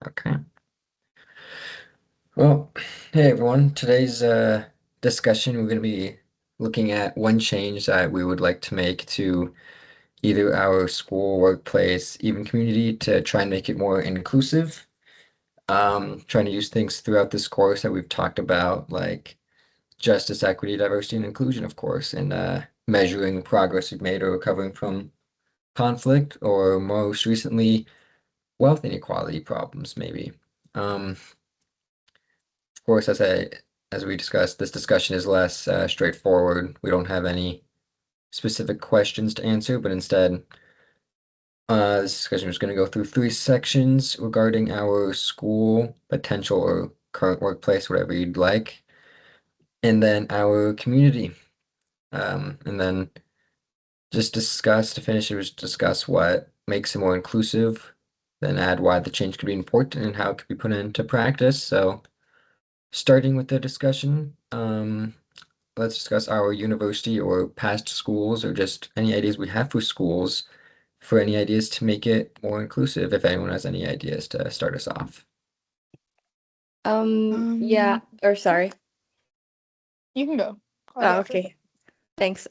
Okay. Well, hey everyone. Today's discussion, we're going to be looking at one change that we would like to make to either our school, workplace, even community to try and make it more inclusive. Trying to use things throughout this course that we've talked about, like justice, equity, diversity, and inclusion, of course, and measuring progress we've made or recovering from conflict, or most recently, wealth inequality problems, maybe. Of course, as we discussed, this discussion is less straightforward. We don't have any specific questions to answer, but instead, this discussion is going to go through three sections regarding our school, potential, or current workplace, whatever you'd like, and then our community. And then just discuss, to finish, just discuss what makes it more inclusive, then add why the change could be important and how it could be put into practice. So, starting with the discussion, let's discuss our university or past schools or just any ideas we have for schools, for any ideas to make it more inclusive, if anyone has any ideas to start us off. Yeah, or sorry. You can go. I'll Oh, go after. okay. Thanks.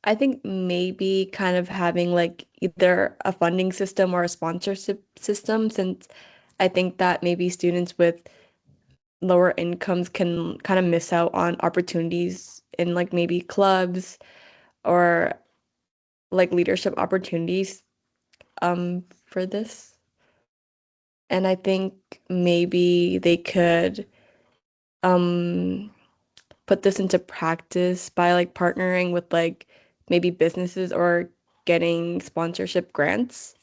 I think maybe kind of having like either a funding system or a sponsorship system, since I think that maybe students with lower incomes can kind of miss out on opportunities in like maybe clubs or like leadership opportunities for this. And I think maybe they could um put this into practice by like partnering with like maybe businesses or getting sponsorship grants.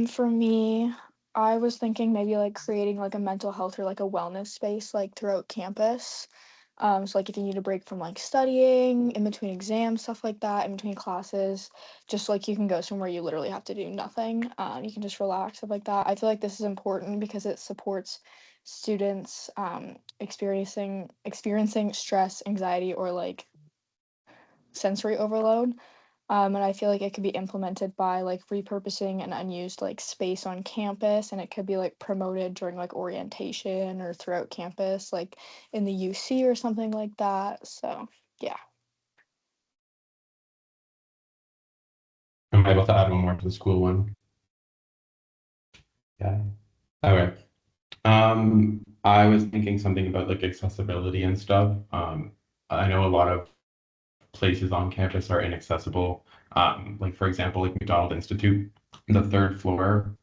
For me, I was thinking maybe like creating like a mental health or like a wellness space like throughout campus. So like if you need a break from like studying, in between exams, stuff like that, in between classes, just like you can go somewhere you literally have to do nothing. You can just relax, stuff like that. I feel like this is important because it supports students experiencing stress, anxiety, or like sensory overload. And I feel like it could be implemented by like repurposing an unused like space on campus, and it could be like promoted during like orientation or throughout campus, like in the UC or something like that. So yeah. Am I able to add one more to the school one? Yeah. Okay. I was thinking something about like accessibility and stuff. I know a lot of places on campus are inaccessible. Like for example, like McDonald Institute, the third floor.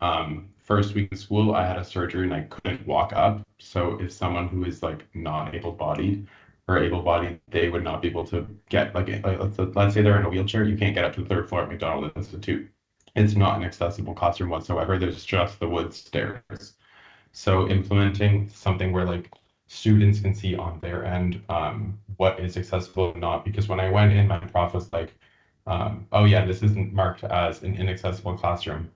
First week of school, I had a surgery and I couldn't walk up. So if someone who is like not able-bodied or able-bodied, they would not be able to get like let's say they're in a wheelchair, you can't get up to the third floor at McDonald Institute. It's not an accessible classroom whatsoever. There's just the wood stairs. So implementing something where like students can see on their end what is accessible and not. Because when I went in, my prof was like, oh yeah, this isn't marked as an inaccessible classroom,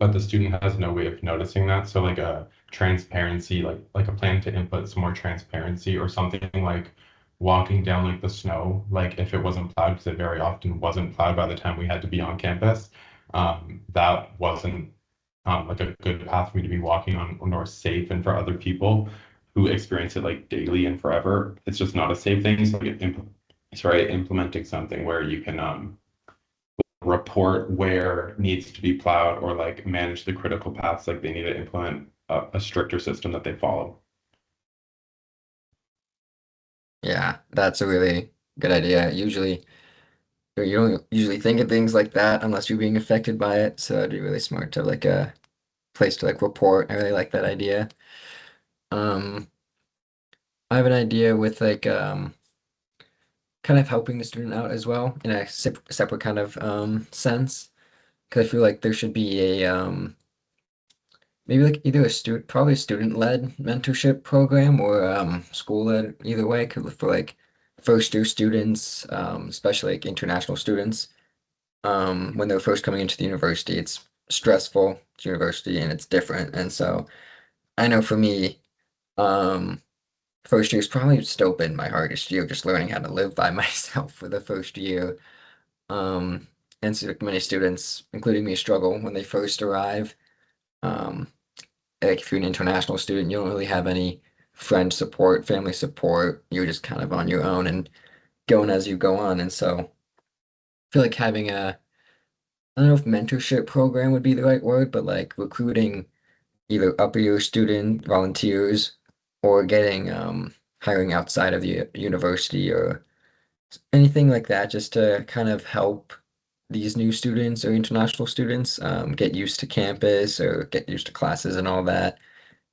but the student has no way of noticing that. So like a transparency, like a plan to input some more transparency or something like walking down like the snow, like if it wasn't plowed, because it very often wasn't plowed by the time we had to be on campus. That wasn't like a good path for me to be walking on or safe, and for other people who experience it like daily and forever, it's just not a safe thing. So like implementing something where you can report where needs to be plowed or like manage the critical paths, like they need to implement a stricter system that they follow. Yeah, that's a really good idea. Usually, you don't usually think of things like that unless you're being affected by it. So it'd be really smart to have like a place to like report. I really like that idea. Um, I have an idea with like kind of helping the student out as well in a separate kind of sense. Because I feel like there should be a maybe like either a student, probably a student-led mentorship program or school-led, either way. Could for like first-year students, especially like international students, when they're first coming into the university, it's stressful. It's university and it's different. And so I know for me, um, first year's probably still been my hardest year, just learning how to live by myself for the first year. Um, and so many students, including me, struggle when they first arrive. Um, like if you're an international student, you don't really have any friend support, family support. You're just kind of on your own and going as you go on. And so I feel like having a, I don't know if mentorship program would be the right word, but like recruiting either upper year student volunteers or getting hiring outside of the university or anything like that, just to kind of help these new students or international students get used to campus or get used to classes and all that,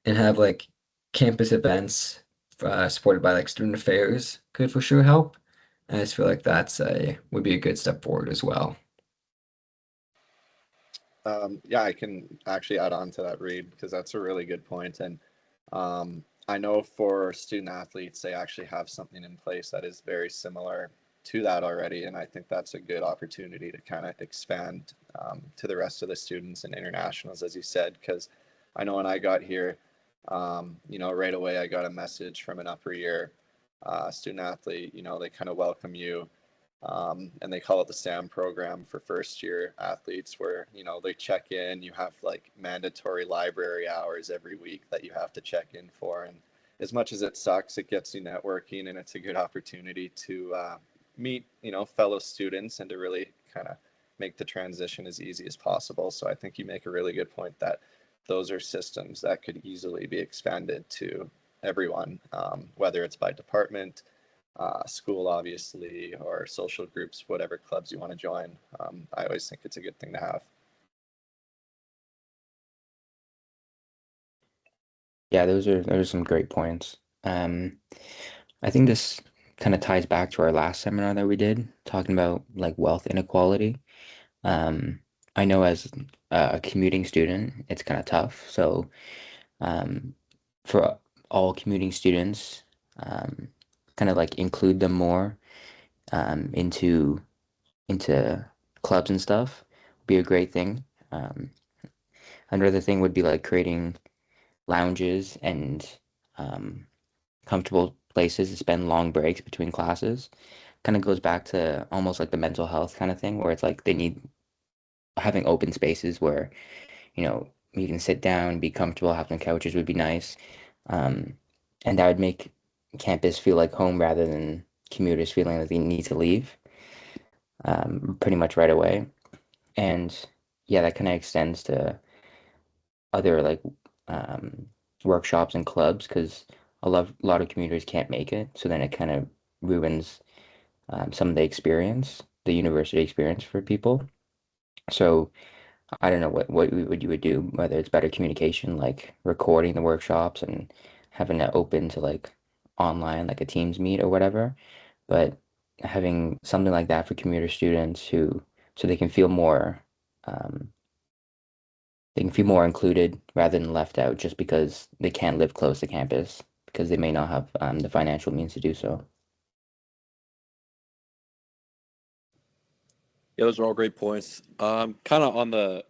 and have like campus events supported by like student affairs could for sure help. And I just feel like that's a would be a good step forward as well. Yeah, I can actually add on to that, Reed, because that's a really good point. And I know for student athletes, they actually have something in place that is very similar to that already. And I think that's a good opportunity to kind of expand to the rest of the students and internationals, as you said, because I know when I got here, right away I got a message from an upper year student athlete. They kind of welcome you, and they call it the SAM program for first year athletes, where they check in. You have like mandatory library hours every week that you have to check in for, and as much as it sucks, it gets you networking, and it's a good opportunity to meet fellow students and to really kind of make the transition as easy as possible. So I think you make a really good point that those are systems that could easily be expanded to everyone, whether it's by department, school, obviously, or social groups, whatever clubs you want to join. I always think it's a good thing to have. Yeah, those are some great points. I think this kind of ties back to our last seminar that we did, talking about like wealth inequality. Um, I know as a commuting student, it's kind of tough. So, um, for all commuting students, um, kind of like include them more into clubs and stuff would be a great thing. Um, Another thing would be like creating lounges and um, comfortable places to spend long breaks between classes. Kind of goes back to almost like the mental health kind of thing, where it's like they need having open spaces where, you can sit down, be comfortable, have some couches would be nice. Um, and that would make campus feel like home rather than commuters feeling that they need to leave pretty much right away. And yeah, that kind of extends to other like um, workshops and clubs because a lot of commuters can't make it. So then it kind of ruins some of the experience, the university experience for people. So I don't know what you would do, whether it's better communication, like recording the workshops and having it open to like online, like a Teams meet or whatever. But having something like that for commuter students who so um, they can feel more included rather than left out just because they can't live close to campus because they may not have the financial means to do so. Yeah, those are all great points. Kind of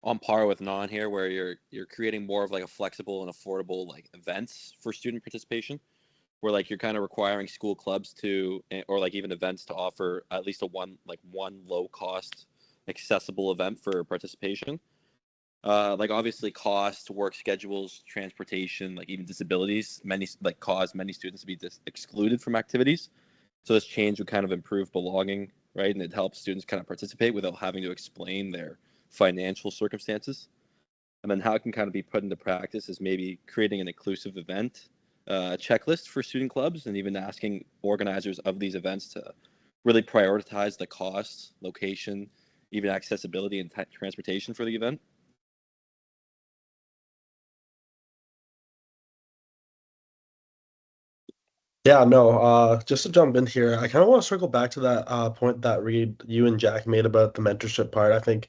on par with Non here, where you're creating more of like a flexible and affordable like events for student participation, where like you're kind of requiring school clubs to or like even events to offer at least one low cost accessible event for participation. Like obviously cost, work schedules, transportation, like even disabilities, many like cause many students to be excluded from activities. So this change would kind of improve belonging, right? And it helps students kind of participate without having to explain their financial circumstances. And then how it can kind of be put into practice is maybe creating an inclusive event checklist for student clubs and even asking organizers of these events to really prioritize the cost, location, even accessibility and transportation for the event. Yeah, no, just to jump in here, I kind of want to circle back to that point that Reed, you and Jack made about the mentorship part. I think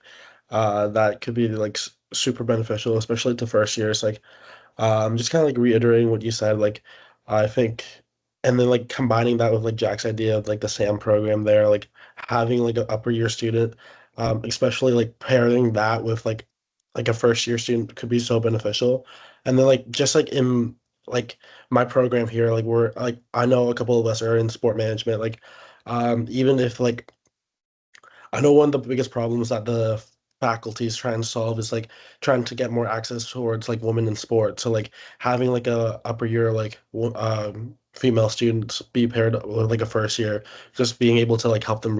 that could be like super beneficial, especially to first years. Like, just kind of like reiterating what you said, like I think, and then like combining that with like Jack's idea of like the SAM program there, like having like an upper year student, especially like pairing that with like a first year student could be so beneficial. And then like just like in like my program here, like we're like I know a couple of us are in sport management, like even if like I know one of the biggest problems that the faculty is trying to solve is like trying to get more access towards like women in sports. So like having like a upper year like female students be paired with like a first year, just being able to like help them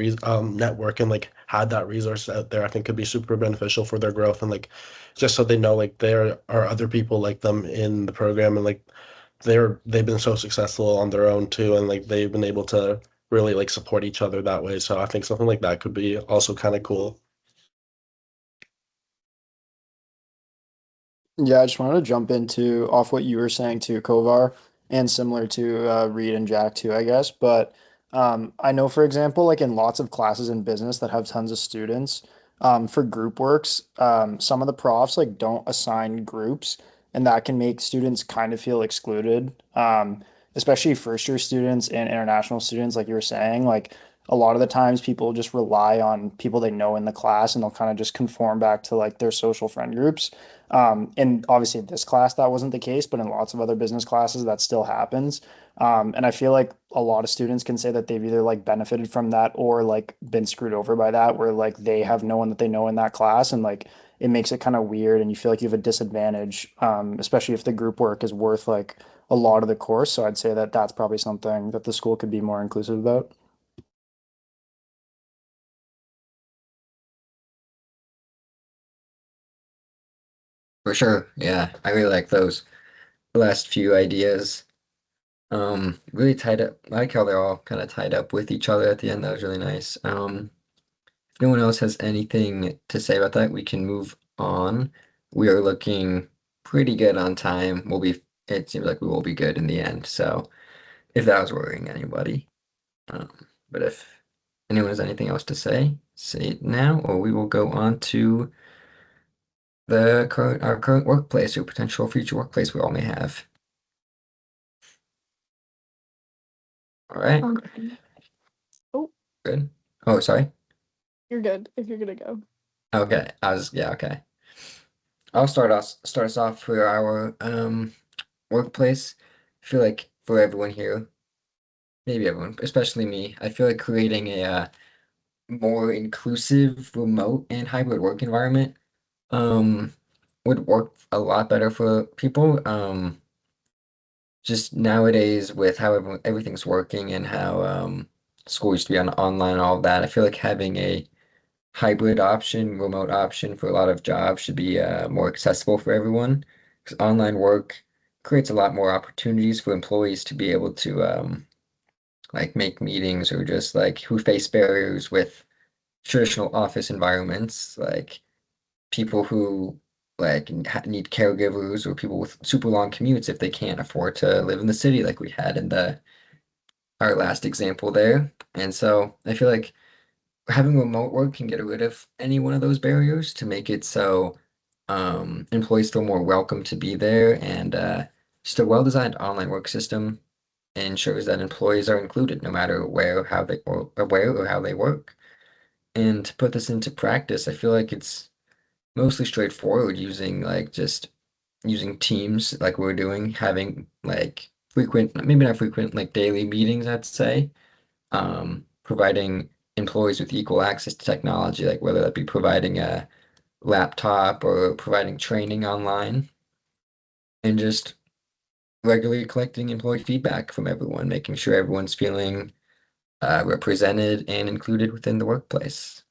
network and like have that resource out there, I think could be super beneficial for their growth and like just so they know like there are other people like them in the program and like they've been so successful on their own too, and like they've been able to really like support each other that way. So I think something like that could be also kind of cool. Yeah, I just wanted to jump into off what you were saying too, Kovar, and similar to Reed and Jack too, I guess. But I know, for example, like in lots of classes in business that have tons of students, for group works, some of the profs like don't assign groups, and that can make students kind of feel excluded. Especially first year students and international students, like you were saying, like a lot of the times people just rely on people they know in the class, and they'll kind of just conform back to like their social friend groups. And obviously, in this class, that wasn't the case, but in lots of other business classes, that still happens. And I feel like a lot of students can say that they've either like benefited from that or like been screwed over by that, where like they have no one that they know in that class. And like it makes it kind of weird. And you feel like you have a disadvantage, especially if the group work is worth like a lot of the course. So I'd say that that's probably something that the school could be more inclusive about. For sure. Yeah, I really like those last few ideas. Really tied up. I like how they're all kind of tied up with each other at the end. That was really nice. If no one else has anything to say about that, we can move on. We are looking pretty good on time. It seems like we will be good in the end. So if that was worrying anybody. But if anyone has anything else to say, say it now, or we will go on to our current workplace or potential future workplace we all may have. All right, Um, oh, good. Oh, sorry. you're good if you're gonna go. Okay, yeah, okay. I'll start us off for our workplace. I feel like for everyone here, maybe everyone, especially me, I feel like creating a more inclusive remote and hybrid work environment um would work a lot better for people. Just nowadays with how everything's working and how school used to be online and all of that, I feel like having a hybrid option, remote option for a lot of jobs should be more accessible for everyone. Because online work creates a lot more opportunities for employees to be able to like make meetings or just like who face barriers with traditional office environments, like people who like need caregivers or people with super long commutes if they can't afford to live in the city like we had in the our last example there. And so I feel like having remote work can get rid of any one of those barriers to make it so employees feel more welcome to be there and just a well-designed online work system ensures that employees are included no matter where or how they work. And to put this into practice, I feel like it's mostly straightforward using like just using Teams like we're doing, having like frequent, maybe not frequent, like daily meetings, I'd say, providing employees with equal access to technology, like whether that be providing a laptop or providing training online, and just regularly collecting employee feedback from everyone, making sure everyone's feeling represented and included within the workplace.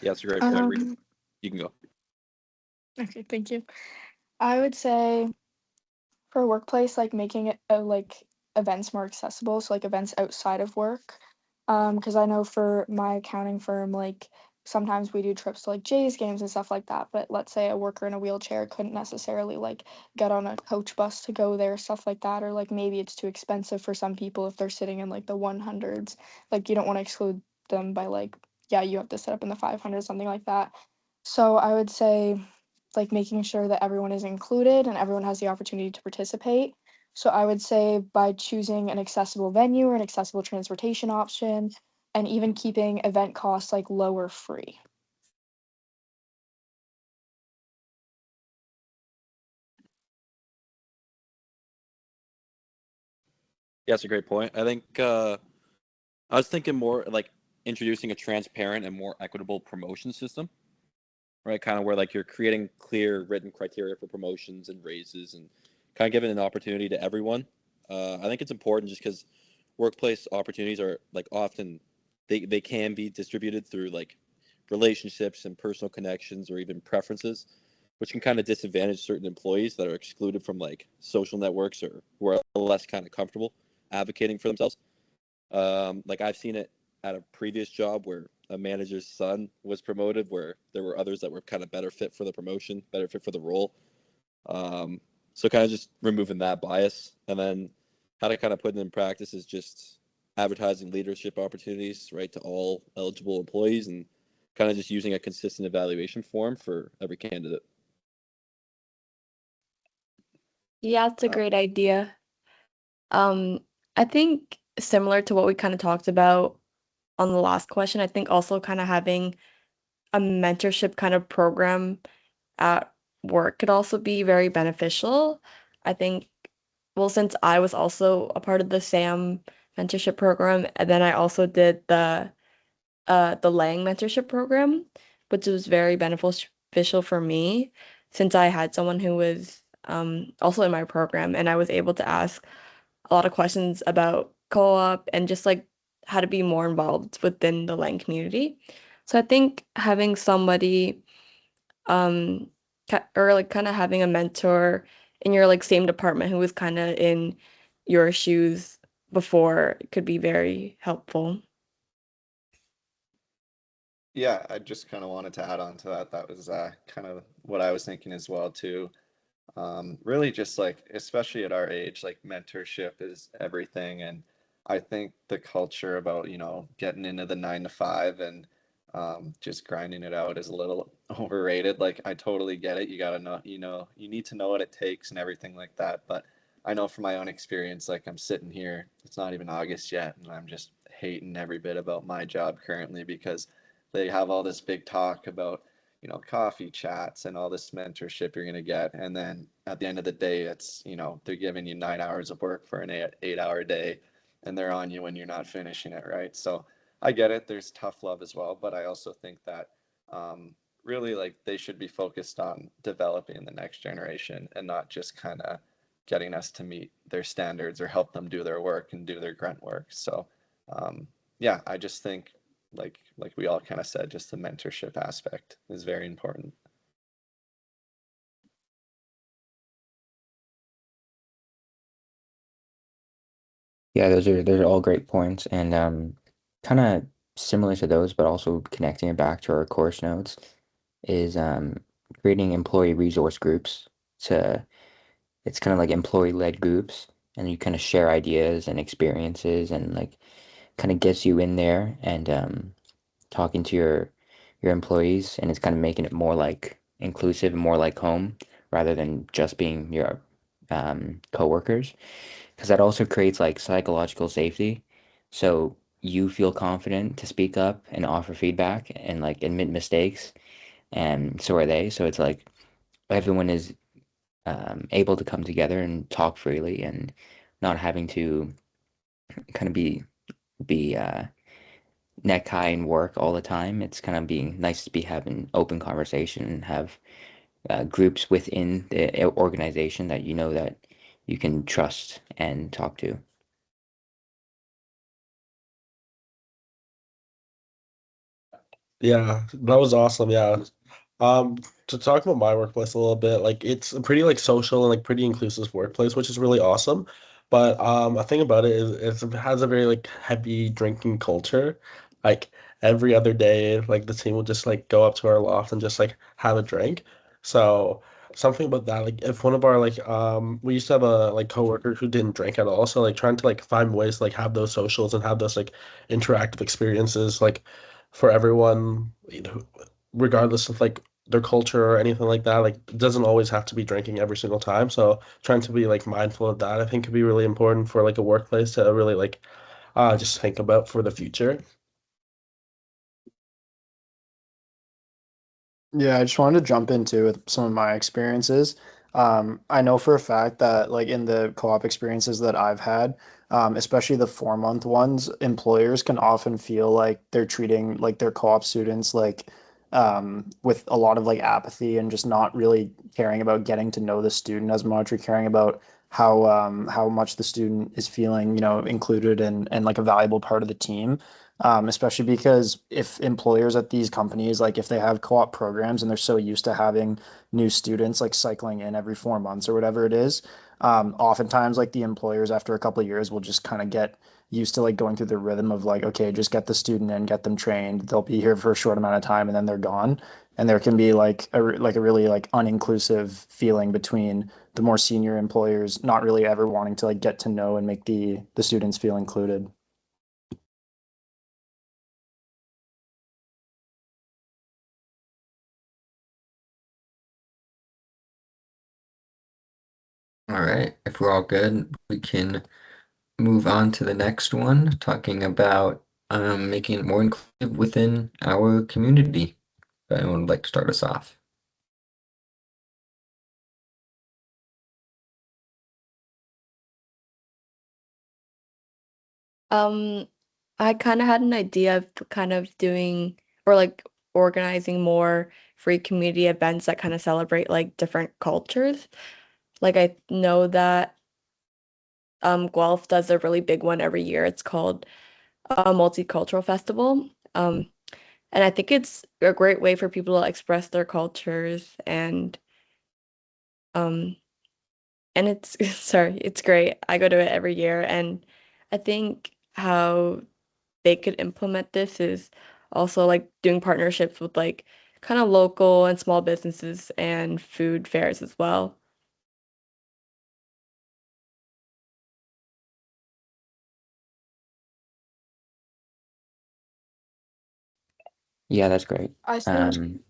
Yeah, that's a great point, Reed. Um, You can go. okay, thank you. I would say for a workplace, like making it like events more accessible, so like events outside of work. Because I know for my accounting firm, like sometimes we do trips to like Jays games and stuff like that. But let's say a worker in a wheelchair couldn't necessarily like get on a coach bus to go there, stuff like that. Or like maybe it's too expensive for some people if they're sitting in like the 100s. Like you don't want to exclude them by like, yeah, you have to sit up in the 500s, something like that. So I would say like making sure that everyone is included and everyone has the opportunity to participate. So I would say by choosing an accessible venue or an accessible transportation option and even keeping event costs like low or free. that's a great point. I think I was thinking more like introducing a transparent and more equitable promotion system, right? Kind of where like you're creating clear written criteria for promotions and raises and kind of giving an opportunity to everyone. I think it's important just because workplace opportunities are like often they can be distributed through like relationships and personal connections or even preferences, which can kind of disadvantage certain employees that are excluded from like social networks or who are less kind of comfortable advocating for themselves. Like I've seen it at a previous job where a manager's son was promoted, where there were others that were kind of better fit for the promotion, better fit for the role. Um, so kind of just removing that bias, and then how to kind of put it in practice is just advertising leadership opportunities, right, to all eligible employees, and kind of just using a consistent evaluation form for every candidate. Yeah, it's a Uh, great idea. Um, I think similar to what we kind of talked about on the last question, I think also kind of having a mentorship kind of program at work could also be very beneficial. I think, well, since I was also a part of the SAM mentorship program, and then I also did the Lang mentorship program, which was very beneficial for me since I had someone who was also in my program, and I was able to ask a lot of questions about co-op and just like how to be more involved within the Lang community. So I think having somebody um or like kind of having a mentor in your like same department who was kind of in your shoes before could be very helpful. yeah, I just kind of wanted to add on to that. That was kind of what I was thinking as well too. Really just like, especially at our age, like mentorship is everything. And I think the culture about, getting into the 9 to 5 and just grinding it out is a little overrated. Like, I totally get it. You gotta know, you need to know what it takes and everything like that. But I know from my own experience, like I'm sitting here, it's not even August yet, and I'm just hating every bit about my job currently because they have all this big talk about coffee chats and all this mentorship you're going to get. And then at the end of the day, it's, they're giving you 9 hours of work for an 8 hour day and they're on you when you're not finishing it, right? So I get it. There's tough love as well. But I also think that really like they should be focused on developing the next generation and not just kind of getting us to meet their standards or help them do their work and do their grunt work. So yeah, I just think like we all kind of said, just the mentorship aspect is very important. Yeah, those are all great points, and kind of similar to those, but also connecting it back to our course notes is creating employee resource groups. To It's kind of like employee-led groups, and you kind of share ideas and experiences, and like kind of gets you in there and talking to your employees, and it's kind of making it more like inclusive and more like home rather than just being your coworkers, because that also creates like psychological safety. So you feel confident to speak up and offer feedback and like admit mistakes, and so are they. So it's like everyone is able to come together and talk freely and not having to kind of be neck high and work all the time. It's kind of being nice to be having open conversation and have groups within the organization that you know that you can trust and talk to. Yeah, that was awesome. Yeah. Um, to talk about my workplace a little bit, like it's a pretty like social and like pretty inclusive workplace, which is really awesome. But a thing about it is it has a very like heavy drinking culture. Like every other day, like the team will just like go up to our loft and just like have a drink. So something about that, like if one of our like we used to have a like coworker who didn't drink at all, so like trying to like find ways to like have those socials and have those like interactive experiences like for everyone, regardless of like their culture or anything like that. Like, it doesn't always have to be drinking every single time. So trying to be like mindful of that, I think could be really important for like a workplace to really like just think about for the future. Yeah, I just wanted to jump into with some of my experiences. I know for a fact that like in the co-op experiences that I've had, especially the 4 month ones, employers can often feel like they're treating like their co-op students like with a lot of like apathy and just not really caring about getting to know the student as much or caring about how much the student is feeling, included and like a valuable part of the team. Especially because if employers at these companies, like if they have co-op programs and they're so used to having new students like cycling in every 4 months or whatever it is, oftentimes like the employers after a couple of years will just kind of get used to like going through the rhythm of like, okay, just get the student in, get them trained. They'll be here for a short amount of time and then they're gone. And there can be like a really like uninclusive feeling between the more senior employers not really ever wanting to like get to know and make the students feel included. All right, if we're all good, we can move on to the next one, talking about making it more inclusive within our community. If anyone would like to start us off. Um, I kind of had an idea of kind of doing or like organizing more free community events that kind of celebrate like different cultures. Like I know that Guelph does a really big one every year. It's called a multicultural festival. And I think it's a great way for people to express their cultures um and it's sorry, it's great. I go to it every year and I think how they could implement this is also like doing partnerships with like kind of local and small businesses and food fairs as well. Yeah, that's great. I think. Um,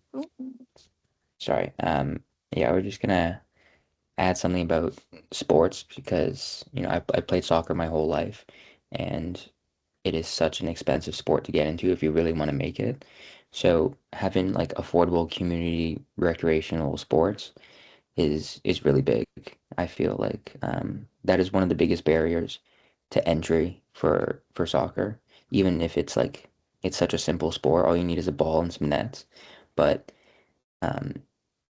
Sorry. Yeah, we're just gonna add something about sports because, I played soccer my whole life and it is such an expensive sport to get into if you really want to make it. So having like affordable community recreational sports is really big. I feel like that is one of the biggest barriers to entry for soccer. Even if it's like it's such a simple sport, all you need is a ball and some nets. But um,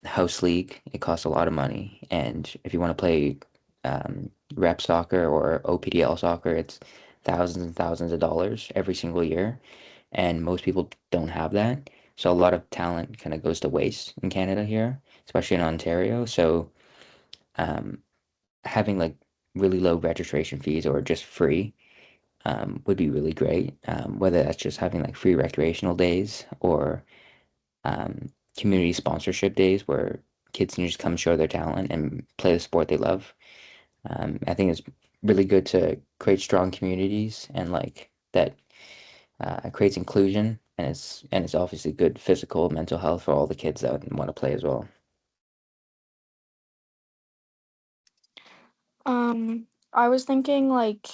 house league, it costs a lot of money, and if you want to play rep soccer or OPDL soccer, it's thousands and thousands of dollars every single year, and most people don't have that. So a lot of talent kind of goes to waste in Canada here, especially in Ontario. So um, having like really low registration fees or just free would be really great. Whether that's just having like free recreational days or um, community sponsorship days where kids can just come show their talent and play the sport they love. I think it's really good to create strong communities and like that creates inclusion and it's obviously good physical, mental health for all the kids that want to play as well. I was thinking like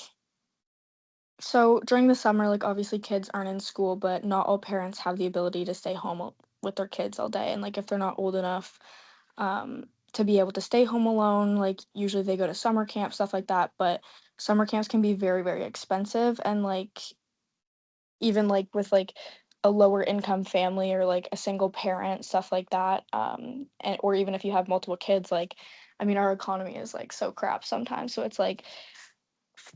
so during the summer, like obviously kids aren't in school, but not all parents have the ability to stay home with their kids all day. And like if they're not old enough to be able to stay home alone, like usually they go to summer camp, stuff like that. But summer camps can be very, very expensive. And like even like with like a lower income family or like a single parent, stuff like that. And or even if you have multiple kids, like I mean our economy is like so crap sometimes. So it's like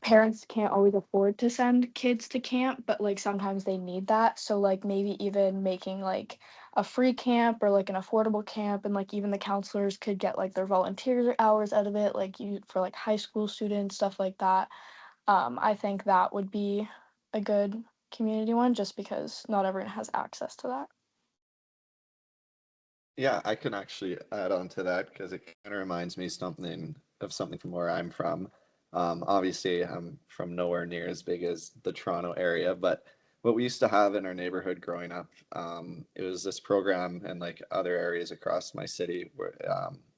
parents can't always afford to send kids to camp, but like sometimes they need that. So like maybe even making like a free camp or like an affordable camp and like even the counselors could get like their volunteer hours out of it, like you for like high school students, stuff like that. I think that would be a good community one just because not everyone has access to that. Yeah, I can actually add on to that because it kind of reminds me something from where I'm from. Obviously, I'm from nowhere near as big as the Toronto area, but what we used to have in our neighborhood growing up, it was this program and like other areas across my city where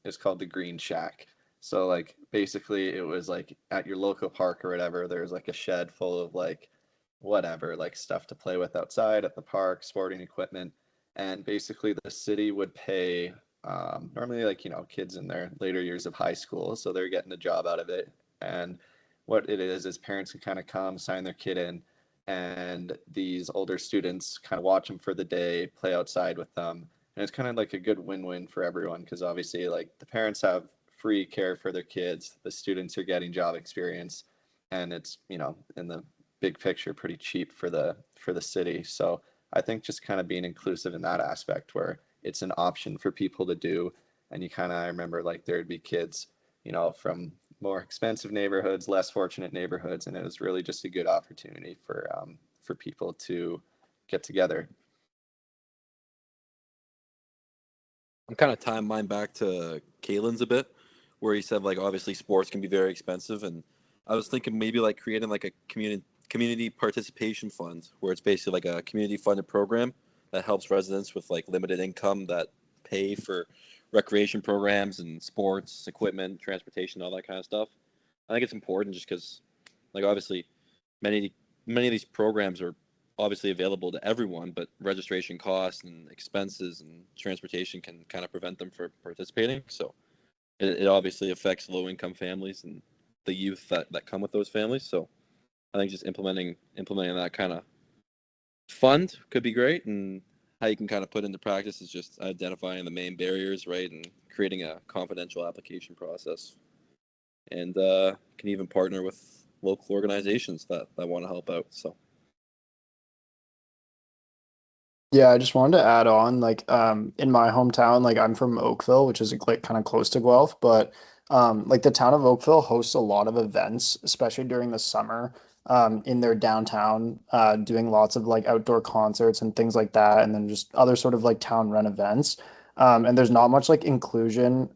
it's called the Green Shack. So like basically, it was like at your local park or whatever, there's like a shed full of like whatever, like stuff to play with outside at the park, sporting equipment, and basically the city would pay normally like, kids in their later years of high school, so they're getting a job out of it. And what it is parents can kind of come, sign their kid in, and these older students kind of watch them for the day, play outside with them. And it's kind of like a good win-win for everyone because obviously like the parents have free care for their kids, the students are getting job experience, and it's, in the big picture pretty cheap for the city. So I think just kind of being inclusive in that aspect where it's an option for people to do. And you kind of, I remember like there'd be kids, from more expensive neighborhoods, less fortunate neighborhoods, and it was really just a good opportunity for people to get together. I'm kind of tying mine back to Kalen's a bit, where he said like obviously sports can be very expensive, and I was thinking maybe like creating like a community participation fund, where it's basically like a community funded program that helps residents with like limited income that pay for recreation programs and sports equipment, transportation, all that kind of stuff. I think it's important just because, like, obviously, many many of these programs are obviously available to everyone, but registration costs and expenses and transportation can kind of prevent them from participating. So it obviously affects low income families and the youth that come with those families. So I think just implementing that kind of fund could be great, and how you can kind of put into practice is just identifying the main barriers, right, and creating a confidential application process, and can even partner with local organizations that want to help out. So Yeah, I just wanted to add on, like, in my hometown, like I'm from Oakville, which is like kind of close to Guelph, but like the town of Oakville hosts a lot of events, especially during the summer, in their downtown, doing lots of like outdoor concerts and things like that, and then just other sort of like town run events. And there's not much like inclusion,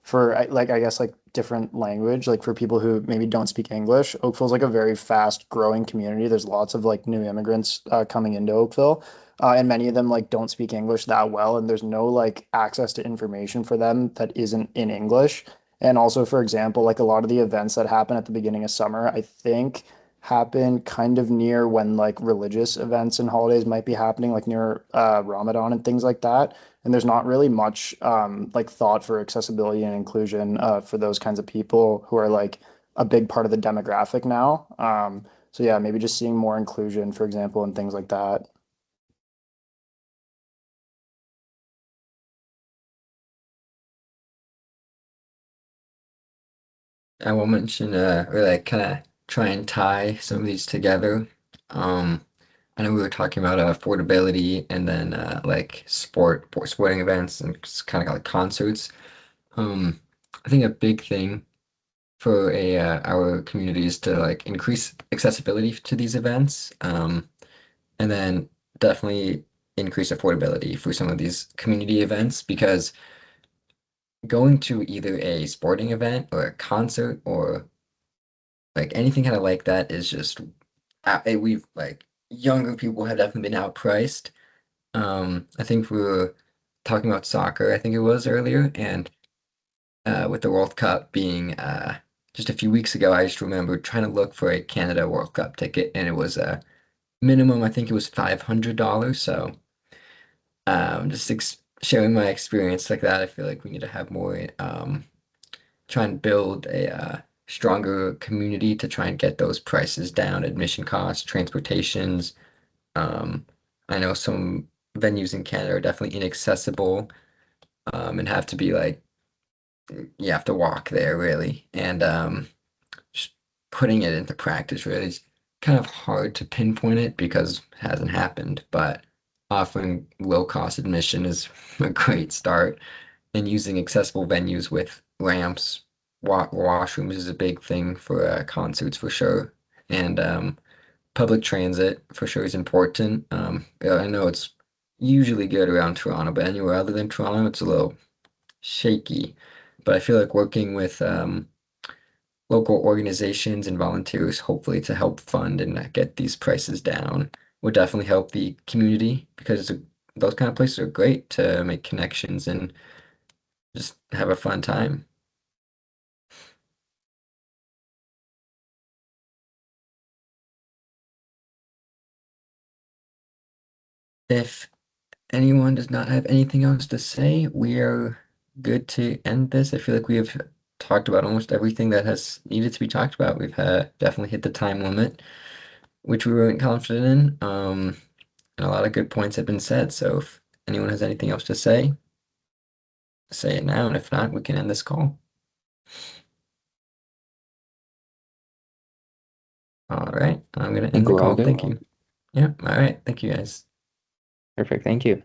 for like I guess like different language, like for people who maybe don't speak English. Oakville's like a very fast growing community. There's lots of like new immigrants coming into Oakville, and many of them like don't speak English that well, and there's no like access to information for them that isn't in English. And also, for example, like a lot of the events that happen at the beginning of summer, I think happen kind of near when like religious events and holidays might be happening, like near Ramadan and things like that. And there's not really much like thought for accessibility and inclusion for those kinds of people who are like a big part of the demographic now. So yeah, maybe just seeing more inclusion, for example, and things like that. I will mention, or like kind of try and tie some of these together. Um, I know we were talking about affordability and then like sporting events and kind of like concerts. Um, I think a big thing for a our community is to like increase accessibility to these events, and then definitely increase affordability for some of these community events because going to either a sporting event or a concert or like anything kind of like that is just we've like younger people have definitely been outpriced. I think we were talking about soccer, I think it was earlier, and with the World Cup being just a few weeks ago, I just remember trying to look for a Canada World Cup ticket, and it was a minimum, I think it was $500. So just sharing my experience like that, I feel like we need to have more, try and build a stronger community to try and get those prices down, admission costs, transportations. Um, I know some venues in Canada are definitely inaccessible, and have to be like you have to walk there really, and just putting it into practice really is kind of hard to pinpoint it because it hasn't happened, but offering low cost admission is a great start, and using accessible venues with ramps, washrooms is a big thing for concerts for sure, and public transit for sure is important. Yeah, I know it's usually good around Toronto, but anywhere other than Toronto, it's a little shaky. But I feel like working with local organizations and volunteers, hopefully to help fund and get these prices down, would definitely help the community because those kind of places are great to make connections and just have a fun time. If anyone does not have anything else to say, we are good to end this. I feel like we have talked about almost everything that has needed to be talked about. We've definitely hit the time limit, which we weren't confident in. And a lot of good points have been said. So if anyone has anything else to say it now, and if not, we can end this call. All right, I'm gonna I think end the we're all call. good. Thank you. Yeah, all right. Thank you guys. Perfect. Thank you.